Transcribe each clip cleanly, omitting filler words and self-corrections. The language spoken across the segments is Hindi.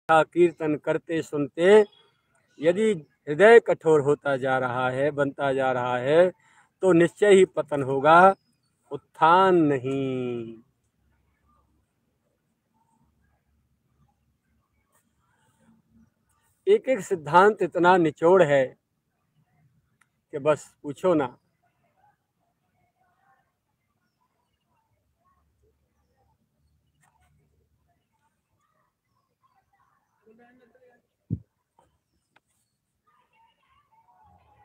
कथा कीर्तन करते सुनते यदि हृदय कठोर होता जा रहा है, बनता जा रहा है, तो निश्चय ही पतन होगा, उत्थान नहीं। एक एक सिद्धांत इतना निचोड़ है कि बस पूछो ना।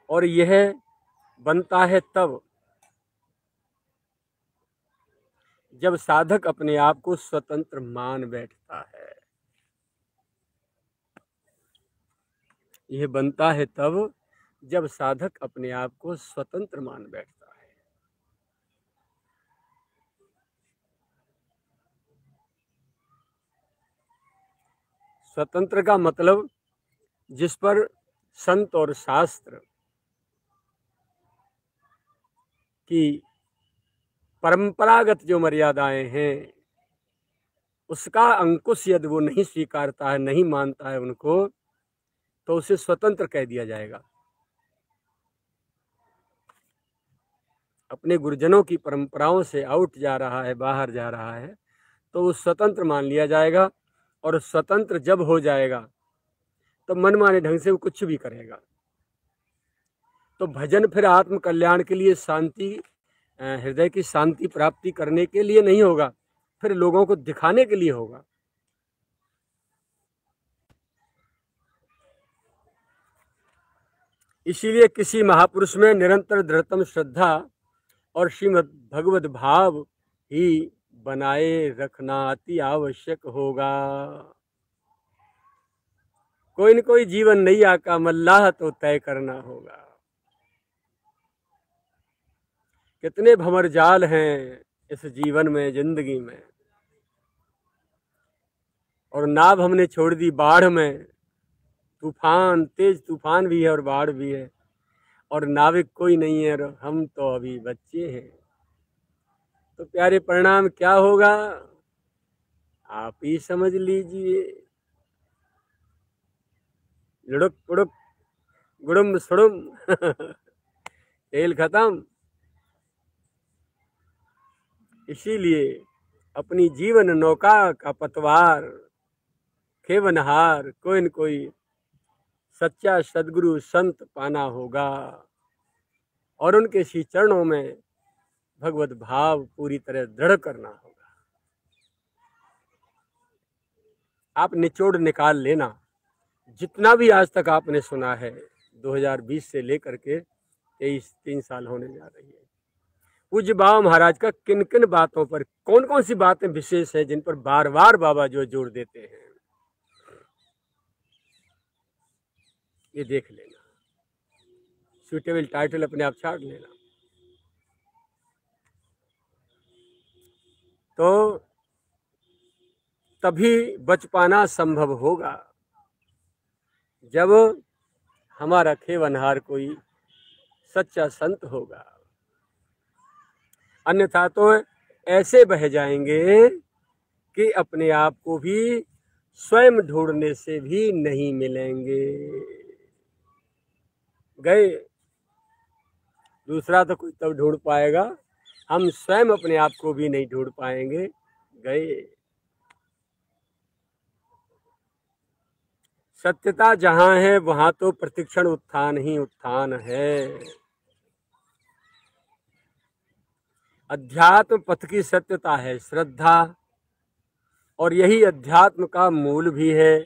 और यह बनता है तब जब साधक अपने आप को स्वतंत्र मान बैठता है। यह बनता है तब जब साधक अपने आप को स्वतंत्र मान बैठता है। स्वतंत्र का मतलब जिस पर संत और शास्त्र की परंपरागत जो मर्यादाएं हैं, उसका अंकुश यदि वो नहीं स्वीकारता है, नहीं मानता है उनको, तो उसे स्वतंत्र कह दिया जाएगा। अपने गुरुजनों की परंपराओं से आउट जा रहा है, बाहर जा रहा है, तो वो स्वतंत्र मान लिया जाएगा। और स्वतंत्र जब हो जाएगा तो मनमाने ढंग से वो कुछ भी करेगा। तो भजन फिर आत्म कल्याण के लिए, शांति, हृदय की शांति प्राप्ति करने के लिए नहीं होगा, फिर लोगों को दिखाने के लिए होगा। इसीलिए किसी महापुरुष में निरंतर दृढ़तम श्रद्धा और श्रीमद् भगवत भाव ही बनाए रखना अति आवश्यक होगा। कोई न कोई जीवन नैया का मल्लाह तो तय करना होगा। कितने भंवर जाल हैं इस जीवन में, जिंदगी में, और नाव हमने छोड़ दी बाढ़ में। तूफान, तेज तूफान भी है और बाढ़ भी है, और नाविक कोई नहीं है, और हम तो अभी बच्चे हैं। तो प्यारे परिणाम क्या होगा, आप ही समझ लीजिए। लुड़ुक पुड़ुक गुड़ुम सुड़ुम खेल खत्म। इसीलिए अपनी जीवन नौका का पतवार खेवनहार कोई न कोई सच्चा सदगुरु संत पाना होगा, और उनके श्री चरणों में भगवत भाव पूरी तरह दृढ़ करना होगा। आप निचोड़ निकाल लेना, जितना भी आज तक आपने सुना है, 2020 से लेकर के 3 साल होने जा रही है, पूज्य बाबा महाराज का किन किन बातों पर, कौन कौन सी बातें विशेष है जिन पर बार बार बाबा जो जोर देते हैं, ये देख लेना। सूटेबल टाइटल अपने आप छाट लेना। तो तभी बच पाना संभव होगा जब हमारा खेवनहार कोई सच्चा संत होगा। अन्यथा तो ऐसे बह जाएंगे कि अपने आप को भी स्वयं ढूंढने से भी नहीं मिलेंगे। गए, दूसरा तो कोई तब ढूंढ पाएगा, हम स्वयं अपने आप को भी नहीं ढूंढ पाएंगे। गए। सत्यता जहां है वहां तो प्रतिक्षण उत्थान ही उत्थान है। अध्यात्म पथ की सत्यता है श्रद्धा, और यही अध्यात्म का मूल भी है।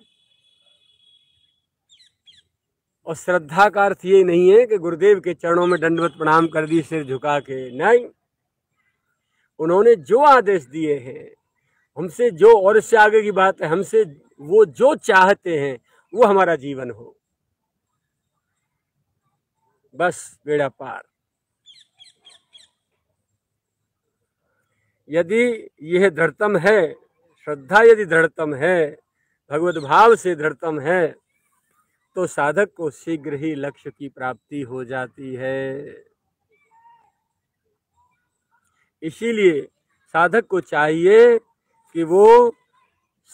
और श्रद्धा का अर्थ ये नहीं है कि गुरुदेव के चरणों में दंडवत प्रणाम कर दी सिर झुका के, नहीं। उन्होंने जो आदेश दिए हैं, हमसे जो, और इससे आगे की बात है, हमसे वो जो चाहते हैं वो हमारा जीवन हो, बस बेड़ा पार। यदि यह दृढ़तम है, श्रद्धा यदि दृढ़तम है, भगवत भाव से दृढ़तम है, तो साधक को शीघ्र ही लक्ष्य की प्राप्ति हो जाती है। इसीलिए साधक को चाहिए कि वो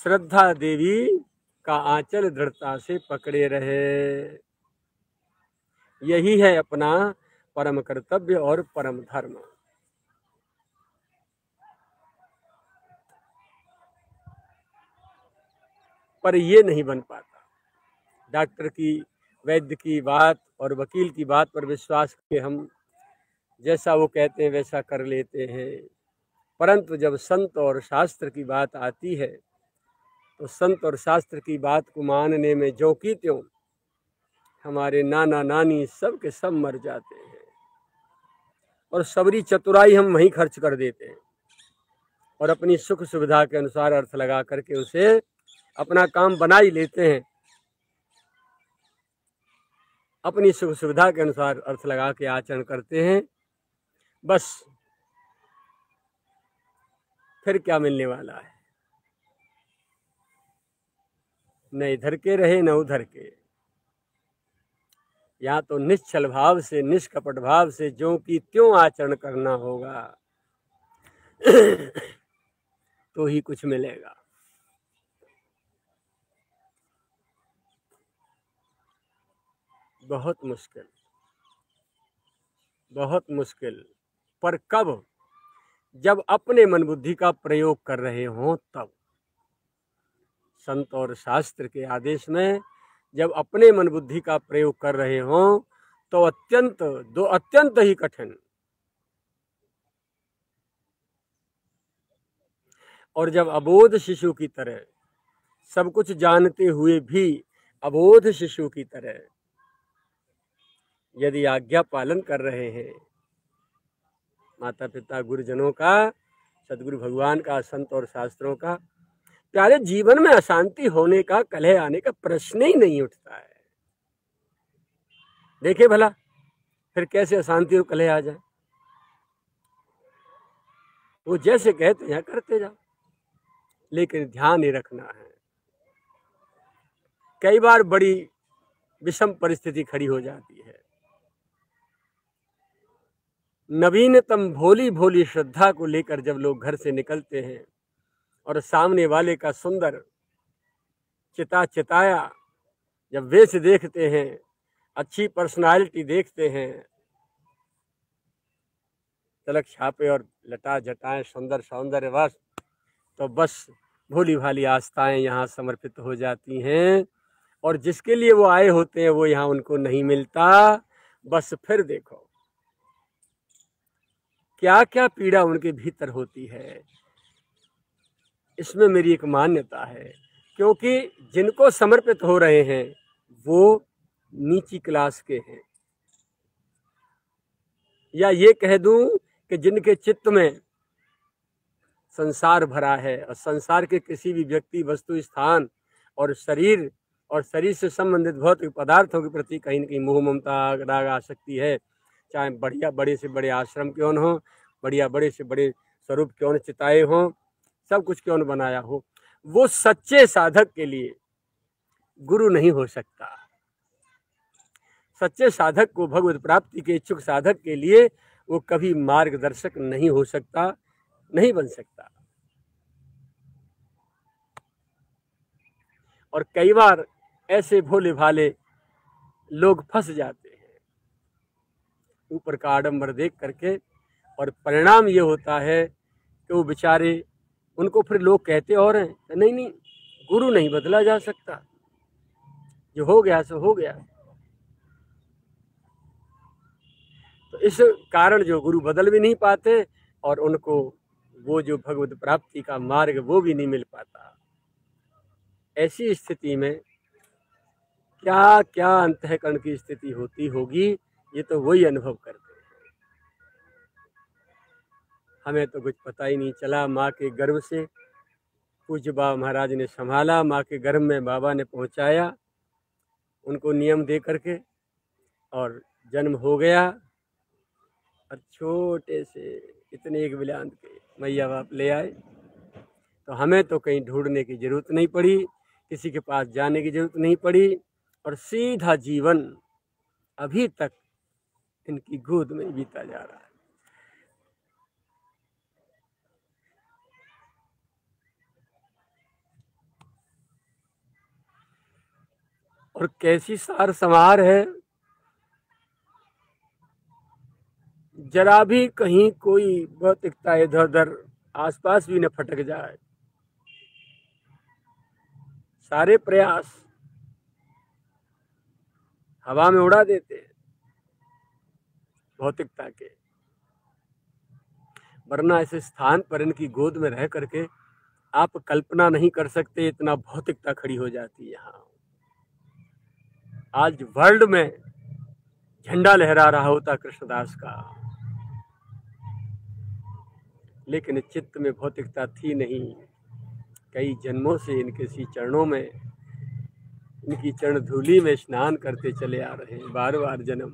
श्रद्धा देवी का आंचल दृढ़ता से पकड़े रहे। यही है अपना परम कर्तव्य और परम धर्म। पर ये नहीं बन पाता। डॉक्टर की, वैद्य की बात और वकील की बात पर विश्वास करके हम जैसा वो कहते हैं वैसा कर लेते हैं। परंतु जब संत और शास्त्र की बात आती है तो संत और शास्त्र की बात को मानने में ज्यों की त्यों हमारे नाना नानी सब के सब मर जाते हैं और सबरी चतुराई हम वहीं खर्च कर देते हैं और अपनी सुख सुविधा के अनुसार अर्थ लगा करके उसे अपना काम बना ही लेते हैं। अपनी सुख सुविधा के अनुसार अर्थ लगा के आचरण करते हैं। बस फिर क्या मिलने वाला है? न इधर के रहे न उधर के। यहाँ तो निश्चल भाव से, निष्कपट भाव से ज्यों की त्यों आचरण करना होगा तो ही कुछ मिलेगा। बहुत मुश्किल, बहुत मुश्किल। पर कब? जब अपने मन बुद्धि का प्रयोग कर रहे हों तब। संत और शास्त्र के आदेश में जब अपने मन बुद्धि का प्रयोग कर रहे हों तो अत्यंत ही कठिन और जब अबोध शिशु की तरह, सब कुछ जानते हुए भी अबोध शिशु की तरह यदि आज्ञा पालन कर रहे हैं, माता पिता गुरुजनों का, सदगुरु भगवान का, संत और शास्त्रों का, प्यारे जीवन में अशांति होने का, कलह आने का प्रश्न ही नहीं उठता है। देखे भला फिर कैसे अशांति और कलह आ जाए। वो जैसे कहते हैं करते जाओ, लेकिन ध्यान ही रखना है। कई बार बड़ी विषम परिस्थिति खड़ी हो जाती है। नवीनतम भोली भोली श्रद्धा को लेकर जब लोग घर से निकलते हैं और सामने वाले का सुंदर चिताया जब वेश देखते हैं, अच्छी पर्सनालिटी देखते हैं, तिलक छापे और लटा जटाएं, सुंदर सौंदर्य बस, तो बस भोली भाली आस्थाएं यहाँ समर्पित हो जाती हैं और जिसके लिए वो आए होते हैं वो यहाँ उनको नहीं मिलता। बस फिर देखो क्या क्या पीड़ा उनके भीतर होती है। इसमें मेरी एक मान्यता है, क्योंकि जिनको समर्पित हो रहे हैं वो नीची क्लास के हैं, या ये कह दूं कि जिनके चित्त में संसार भरा है और संसार के किसी भी व्यक्ति, वस्तु, स्थान और शरीर से संबंधित भौतिक पदार्थों के प्रति कहीं न कहीं मोह, ममता, राग, आसक्ति है। चाहे बढ़िया बड़े से बड़े आश्रम क्यों न हो, बढ़िया बड़े से बड़े स्वरूप क्यों न चिताए हों, सब कुछ क्यों न बनाया हो, वो सच्चे साधक के लिए गुरु नहीं हो सकता। सच्चे साधक को, भगवत प्राप्ति के इच्छुक साधक के लिए वो कभी मार्गदर्शक नहीं हो सकता, नहीं बन सकता। और कई बार ऐसे भोले भाले लोग फंस जाते हैं ऊपर का आडंबर देख करके, और परिणाम ये होता है कि वो बेचारे, उनको फिर लोग कहते और हैं, नहीं नहीं, गुरु नहीं बदला जा सकता, जो हो गया सो हो गया। तो इस कारण जो गुरु बदल भी नहीं पाते और उनको वो जो भगवत प्राप्ति का मार्ग वो भी नहीं मिल पाता। ऐसी स्थिति में क्या क्या अंतःकरण की स्थिति होती होगी, ये तो वही अनुभव करते हैं। हमें तो कुछ पता ही नहीं चला। माँ के गर्भ से पूज्य बाबा महाराज ने संभाला, माँ के गर्भ में बाबा ने पहुंचाया उनको नियम दे करके, और जन्म हो गया। और छोटे से इतने एक बिलांत के मैया बाप ले आए। तो हमें तो कहीं ढूंढने की जरूरत नहीं पड़ी, किसी के पास जाने की जरूरत नहीं पड़ी, और सीधा जीवन अभी तक इनकी गोद में बीता जा रहा है। और कैसी सार संवार है, जरा भी कहीं कोई भौतिकता इधर उधर आसपास भी न फटक जाए। सारे प्रयास हवा में उड़ा देते हैं भौतिकता के, वरना ऐसे स्थान पर इनकी गोद में रह करके आप कल्पना नहीं कर सकते इतना भौतिकता खड़ी हो जाती है यहाँ। आज वर्ल्ड में झंडा लहरा रहा होता कृष्णदास का, लेकिन चित्त में भौतिकता थी नहीं। कई जन्मों से इनके सी चरणों में, इनकी चरण धूलि में स्नान करते चले आ रहे हैं, बार बार जन्म,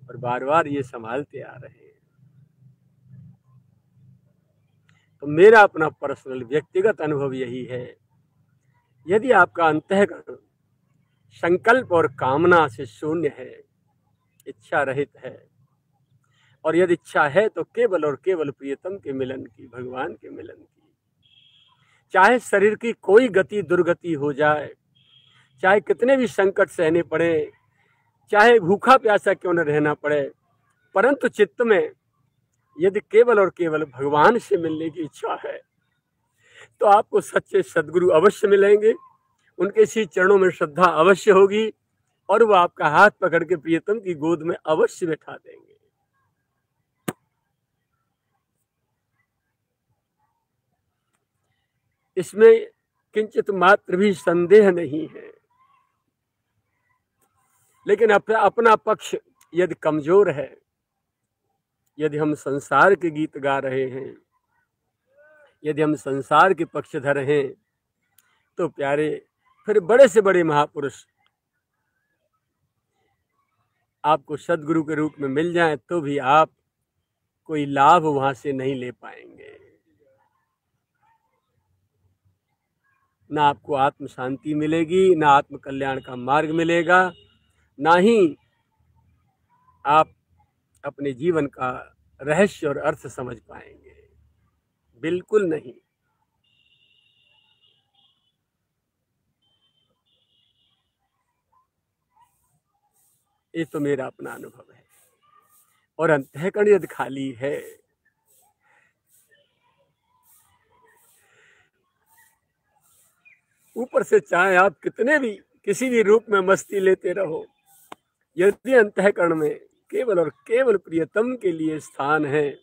और बार बार ये संभालते आ रहे हैं। तो मेरा अपना पर्सनल व्यक्तिगत अनुभव यही है, यदि आपका अंतःकरण संकल्प और कामना से शून्य है, इच्छा रहित है, और यदि इच्छा है तो केवल और केवल प्रियतम के मिलन की, भगवान के मिलन की। चाहे शरीर की कोई गति दुर्गति हो जाए, चाहे कितने भी संकट सहने पड़े, चाहे भूखा प्यासा क्यों न रहना पड़े, परंतु चित्त में यदि केवल और केवल भगवान से मिलने की इच्छा है तो आपको सच्चे सद्गुरु अवश्य मिलेंगे, उनके सी चरणों में श्रद्धा अवश्य होगी, और वो आपका हाथ पकड़ के प्रियतम की गोद में अवश्य बैठा देंगे। इसमें किंचित मात्र भी संदेह नहीं है। लेकिन अपना पक्ष यदि कमजोर है, यदि हम संसार के गीत गा रहे हैं, यदि हम संसार के पक्षधर हैं, तो प्यारे फिर बड़े से बड़े महापुरुष आपको सदगुरु के रूप में मिल जाएं तो भी आप कोई लाभ वहां से नहीं ले पाएंगे। ना आपको आत्म शांति मिलेगी, ना आत्म कल्याण का मार्ग मिलेगा, ना ही आप अपने जीवन का रहस्य और अर्थ समझ पाएंगे, बिल्कुल नहीं। ये तो मेरा अपना अनुभव है। और अंतःकरण यदि खाली है, ऊपर से चाहे आप कितने भी किसी भी रूप में मस्ती लेते रहो, यदि अंतःकरण में केवल और केवल प्रियतम के लिए स्थान है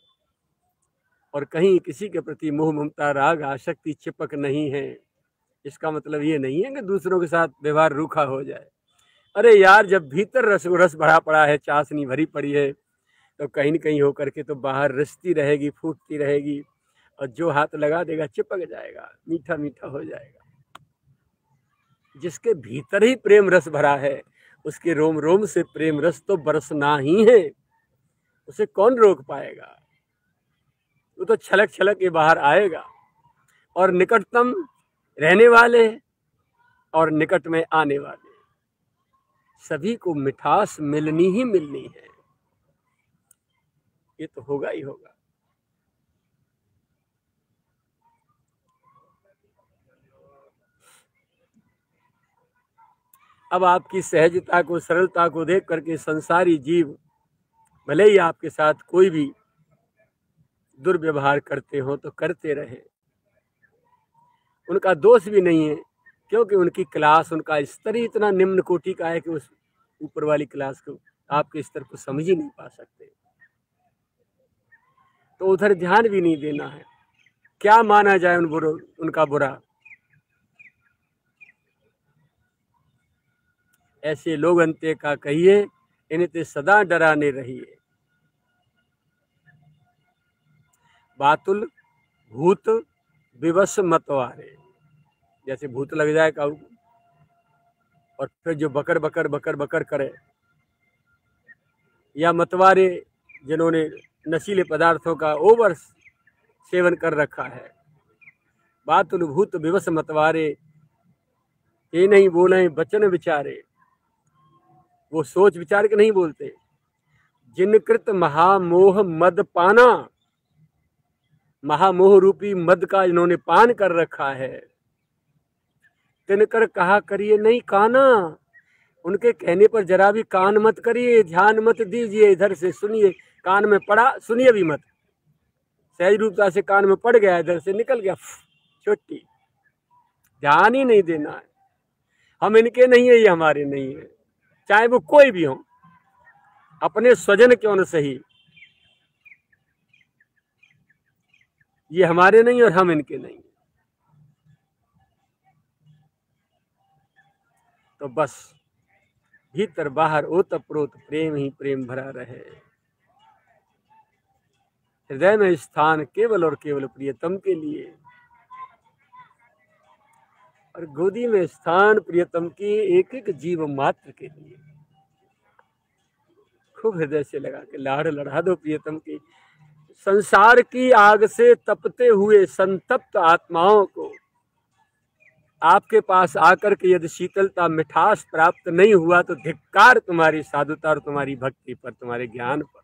और कहीं किसी के प्रति मोह ममता राग आसक्ति चिपक नहीं है, इसका मतलब ये नहीं है कि दूसरों के साथ व्यवहार रूखा हो जाए। अरे यार, जब भीतर रस भरा पड़ा है, चाशनी भरी पड़ी है, तो कहीं न कहीं होकर के तो बाहर रिसती रहेगी, फूटती रहेगी, और जो हाथ लगा देगा चिपक जाएगा, मीठा मीठा हो जाएगा। जिसके भीतर ही प्रेम रस भरा है, उसके रोम रोम से प्रेम रस तो बरसना ही है, उसे कौन रोक पाएगा? वो तो छलक छलक के बाहर आएगा। और निकटतम रहने वाले और निकट में आने वाले सभी को मिठास मिलनी ही मिलनी है, ये तो होगा ही होगा। अब आपकी सहजता को, सरलता को देख करके संसारी जीव भले ही आपके साथ कोई भी दुर्व्यवहार करते हो तो करते रहे, उनका दोष भी नहीं है, क्योंकि उनकी क्लास, उनका स्तर ही इतना निम्न कोटि का है कि उस ऊपर वाली क्लास को, आपके स्तर को समझ ही नहीं पा सकते। तो उधर ध्यान भी नहीं देना है। क्या माना जाए उनका बुरा? ऐसे लोग अंते का कहिए, इन्हें ते सदा डराने रहिए। बातुल भूत विवश मतवारे, जैसे भूत लग जाए काऊ और फिर जो बकर बकर बकर बकर करे, या मतवारे जिन्होंने नशीले पदार्थों का ओवर सेवन कर रखा है। बातुल भूत विवश मतवारे, ये नहीं बोले वचन विचारे, वो सोच विचार के नहीं बोलते। जिनकृत महामोह मद पाना, महामोह रूपी मद का इन्होंने पान कर रखा है, तिनकर कहा करिए नहीं काना। उनके कहने पर जरा भी कान मत करिए, ध्यान मत दीजिए, इधर से सुनिए। कान में पड़ा, सुनिए भी मत। सहज रूपता से कान में पड़ गया, इधर से निकल गया, छुट्टी। ध्यान ही नहीं देना है। हम इनके नहीं है, ये हमारे नहीं है, चाहे वो कोई भी हो, अपने स्वजन क्यों न सही, ये हमारे नहीं और हम इनके नहीं। तो बस भीतर बाहर ओतप्रोत प्रेम ही प्रेम भरा रहे। हृदय में स्थान केवल और केवल प्रियतम के लिए, और गोदी में स्थान प्रियतम की एक एक जीव मात्र के लिए। खूब हृदय से लगा के लाड़ लड़ा दो प्रियतम की। संसार की आग से तपते हुए संतप्त आत्माओं को आपके पास आकर के यदि शीतलता मिठास प्राप्त नहीं हुआ तो धिक्कार तुम्हारी साधुता और तुम्हारी भक्ति पर, तुम्हारे ज्ञान पर।